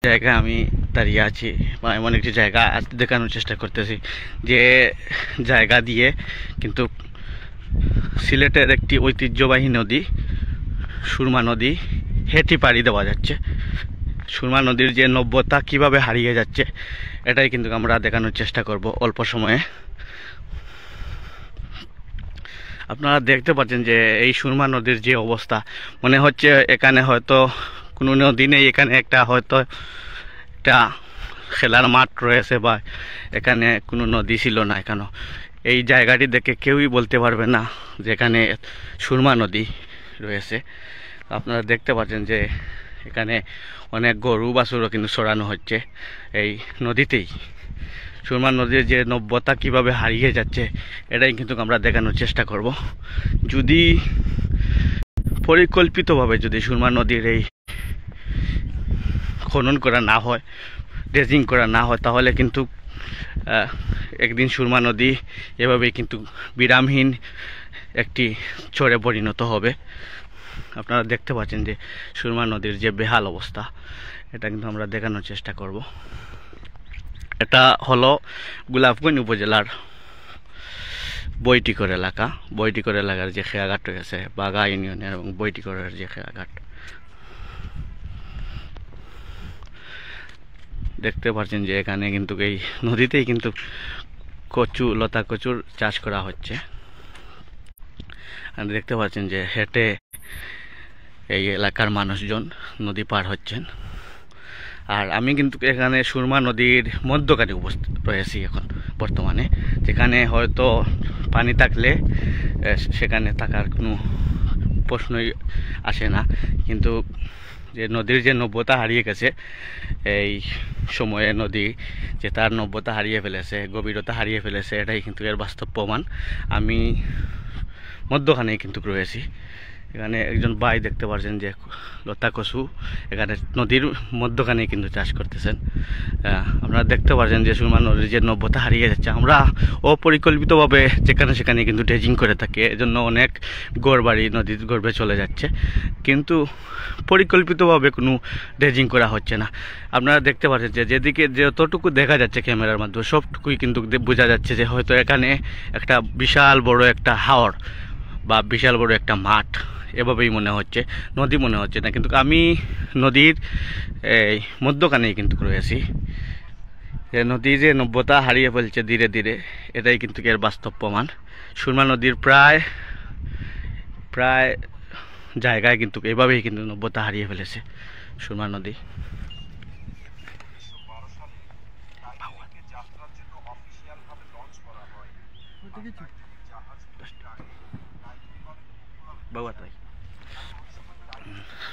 জায়গায় আমি দাঁড়িয়ে আছি বা এমন একটি জায়গা দেখানোর চেষ্টা করতেছি যে জায়গা দিয়ে কিন্তু সিলেটের একটি ঐতিহ্যবাহী নদী সুরমা নদী হেঁটে পাড়ি দেওয়া যাচ্ছে। সুরমা নদীর যে নব্যতা কিভাবে হারিয়ে যাচ্ছে এটাই কিন্তু আমরা দেখানোর চেষ্টা করব অল্প সময়ে। আপনারা দেখতে পাচ্ছেন যে এই সুরমা নদীর যে অবস্থা, মনে হচ্ছে এখানে হয়তো কোনো নদী নেই, এখানে একটা হয়তো একটা খেলার মাঠ রয়েছে বা এখানে কোনো নদী ছিল না। এখানে এই জায়গাটি দেখে কেউই বলতে পারবে না যে এখানে সুরমা নদী রয়েছে। আপনারা দেখতে পাচ্ছেন যে এখানে অনেক গরু বাছুরও কিন্তু সরানো হচ্ছে এই নদীতেই। সুরমা নদীর যে নব্যতা কিভাবে হারিয়ে যাচ্ছে এটাই কিন্তু আমরা দেখানোর চেষ্টা করব। যদি পরিকল্পিতভাবে যদি সুরমা নদীর এই খনন করা না হয়, ড্রেজিং করা না হয়, তাহলে কিন্তু একদিন সুরমা নদী এভাবেই কিন্তু বিরামহীন একটি চরে পরিণত হবে। আপনারা দেখতে পাচ্ছেন যে সুরমা নদীর যে বেহাল অবস্থা, এটা কিন্তু আমরা দেখানোর চেষ্টা করব। এটা হলো গোলাপগঞ্জ উপজেলার বৈটিকর এলাকা। বৈটিকর এলাকার যে খেয়াঘাট রয়েছে বাগা ইউনিয়নের এবং বৈটিকরের যে খেয়াঘাট দেখতে পাচ্ছেন যে এখানে কিন্তু এই নদীতেই কিন্তু লতা কচুর চাষ করা হচ্ছে। আর দেখতে পাচ্ছেন যে হেঁটে এই এলাকার মানুষজন নদী পার হচ্ছেন। আর আমি কিন্তু এখানে সুরমা নদীর মধ্যখানে উপস্থিত রয়েছি এখন বর্তমানে, যেখানে হয়তো পানি থাকলে সেখানে থাকার কোনো প্রশ্নই আসে না। কিন্তু যে নদীর যে নব্যতা হারিয়ে গেছে এই সময়ে, নদী যে তার নব্যতা হারিয়ে ফেলেছে, গভীরতা হারিয়ে ফেলেছে, এটাই কিন্তু এর বাস্তব প্রমাণ। আমি মধ্যখানেই কিন্তু রয়েছি। এখানে একজন ভাই দেখতে পাচ্ছেন যে লতা কচু এখানে নদীর মধ্যখানেই কিন্তু চাষ করতেছেন। আপনারা দেখতে পাচ্ছেন যে সুরমা নদীর যে নব্যতা হারিয়ে যাচ্ছে। আমরা অপরিকল্পিতভাবে যেখানে সেখানে কিন্তু ড্রেজিং করে থাকি, এজন্য অনেক গড় বাড়ি নদীর গর্ভে চলে যাচ্ছে, কিন্তু পরিকল্পিতভাবে কোনো ড্রেজিং করা হচ্ছে না। আপনারা দেখতে পাচ্ছেন যে যেদিকে যতটুকু দেখা যাচ্ছে ক্যামেরার মাধ্যমে সবটুকুই কিন্তু বোঝা যাচ্ছে যে হয়তো এখানে একটা বিশাল বড় একটা হাওর বা বিশাল বড় একটা মাঠ এভাবেই মনে হচ্ছে, নদী মনে হচ্ছে না। কিন্তু আমি নদীর এই মধ্যখানেই কিন্তু রয়েছি। নদী যে নব্যতা হারিয়ে ফেলছে ধীরে ধীরে, এটাই কিন্তু এর বাস্তব প্রমাণ। সুরমা নদীর প্রায় জায়গায় কিন্তু এভাবেই কিন্তু নব্যতা হারিয়ে ফেলেছে সুরমা নদী।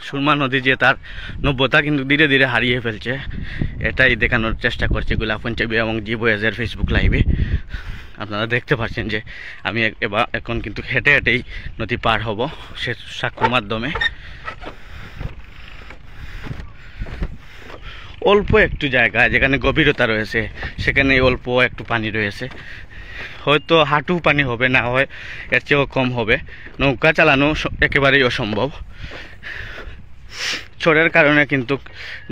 সুরমা নদী যে তার নব্যতা কিন্তু ধীরে ধীরে হারিয়ে ফেলছে, এটাই দেখানোর চেষ্টা করছে গোলাপগঞ্জ টিভি এবং জি বয়েজের ফেসবুক লাইভে। আপনারা দেখতে পাচ্ছেন যে আমি এখন কিন্তু হেঁটে হেঁটেই নদী পার হব সে সাঁকোর মাধ্যমে। অল্প একটু জায়গা যেখানে গভীরতা রয়েছে সেখানে অল্প একটু পানি রয়েছে, হয়তো হাঁটু পানি হবে, না হয় এর চেয়েও কম হবে। নৌকা চালানো একেবারেই অসম্ভব। চরের কারণে কিন্তু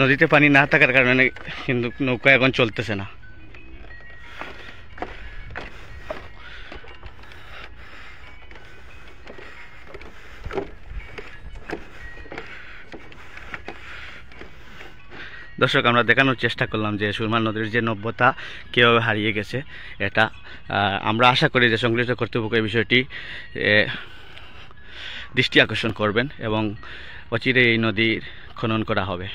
নদীতে পানি না থাকার কারণে কিন্তু নৌকা এখন চলতেছে না। দর্শক, আমরা দেখানোর চেষ্টা করলাম যে সুরমা নদীর যে নব্যতা কীভাবে হারিয়ে গেছে। এটা আমরা আশা করি যে সংশ্লিষ্ট কর্তৃপক্ষ এই বিষয়টি দৃষ্টি আকর্ষণ করবেন এবং অচিরে এই নদীর খনন করা হবে।